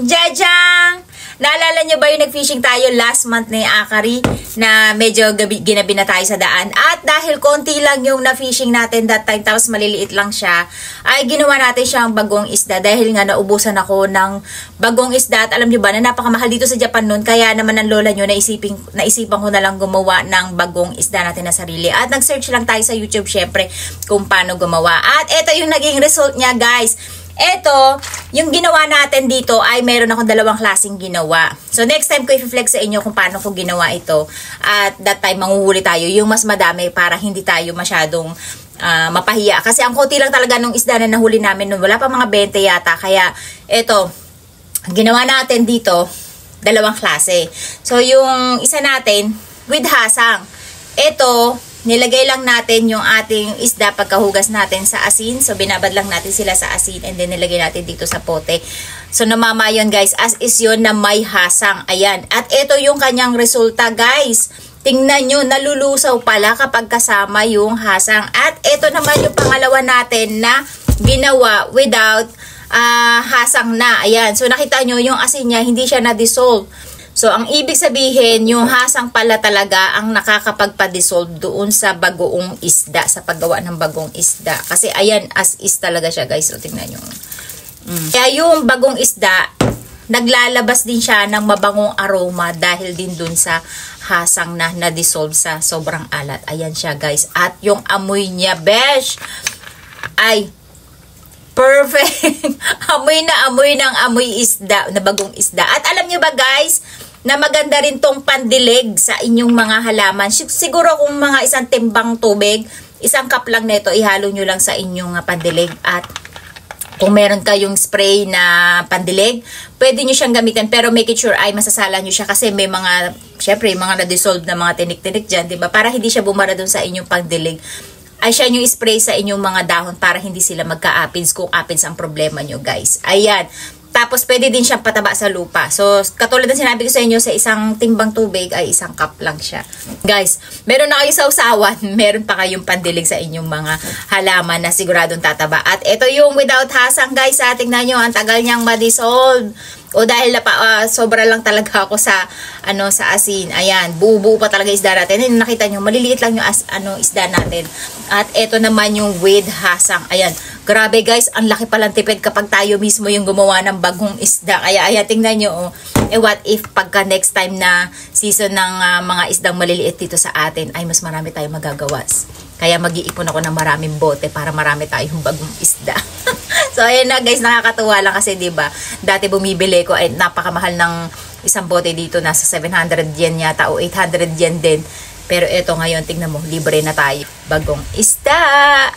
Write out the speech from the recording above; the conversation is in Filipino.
Jajang! Naalala nyo ba yung nag-fishing tayo last month ni Akari na medyo ginabi na tayo sa daan? At dahil konti lang yung na-fishing natin that time, tapos maliliit lang siya, ay ginawa natin siyang bagong isda dahil nga naubusan ako ng bagong isda. At alam nyo ba na napakamahal dito sa Japan nun, kaya naman ang lola nyo naisipan ko na lang gumawa ng bagong isda natin na sarili. At nag-search lang tayo sa YouTube syempre kung paano gumawa. At ito yung naging result niya, guys. Ito, yung ginawa natin dito ay meron akong dalawang klaseng ginawa. So, next time ko i-flex sa inyo kung paano ko ginawa ito. At that time, manguhuli tayo yung mas madami para hindi tayo masyadong mapahiya. Kasi ang konti lang talaga nung isda na nahuli namin nun. Wala pa mga 20 yata. Kaya, ito, ginawa natin dito, dalawang klase. So, yung isa natin, with hasang. Ito, nilagay lang natin yung ating isda pagkahugas natin sa asin. So, binabad lang natin sila sa asin and then nilagay natin dito sa pote. So, namama yun, guys. As is yun na may hasang. Ayan. At ito yung kanyang resulta, guys. Tingnan nyo, nalulusaw pala kapag kasama yung hasang. At ito naman yung pangalawa natin na ginawa without hasang na. Ayan. So, nakita nyo yung asin niya, hindi siya na-dissolve. So, ang ibig sabihin, yung hasang pala talaga ang nakakapagpa-dissolve doon sa bagoong isda, sa paggawa ng bagong isda. Kasi, ayan, as is talaga siya, guys. So, tingnan nyo. Kaya yung bagong isda, naglalabas din siya ng mabangong aroma dahil din dun sa hasang na na-dissolve sa sobrang alat. Ayan siya, guys. At yung amoy niya, besh, ay perfect. Amoy na amoy ng amoy isda, na bagong isda. At alam nyo ba, guys, na maganda rin tong pandilig sa inyong mga halaman. Siguro kung mga isang timbang tubig, isang cup lang nito, ihalo nyo lang sa inyong pandilig. At kung meron kayong spray na pandilig, pwede nyo siyang gamitin. Pero make it sure ay masasala nyo siya kasi may mga, syempre, mga na-dissolve na mga tinik-tinik dyan, diba? Para hindi siya bumara dun sa inyong pandilig, ay siya yung spray sa inyong mga dahon para hindi sila magka-apins kung apins ang problema nyo, guys. Ayan. Tapos, pwede din siyang pataba sa lupa. So, katulad ng sinabi ko sa inyo, sa isang timbang tubig ay isang cup lang siya. Guys, meron na kayo sausawan, meron pa kayong pandilig sa inyong mga halaman na siguradong tataba. At ito yung without hasang, guys. Tingnan nyo, ang tagal niyang ma-dissolve. O dahil sobra lang talaga ako sa sa asin. Ayan, buo-buo pa talaga isda natin. And nakita nyo, maliliit lang yung isda natin. At ito naman yung with hasang. Ayan, grabe, guys, ang laki palang tipid kapag tayo mismo yung gumawa ng bagong isda. Kaya ayan, tingnan nyo, what if pagka next time na season ng mga isdang maliliit dito sa atin, ay mas marami tayong magagawas. Kaya mag-iipon ako ng maraming bote para marami tayong bagong isda. So, ayan na, guys, nakakatuwa lang kasi, diba, dati bumibili ko ay napakamahal ng isang bote dito, nasa 700 yen yata o 800 yen din. Pero ito ngayon, tingnan mo, libre na tayo. Bagong isda!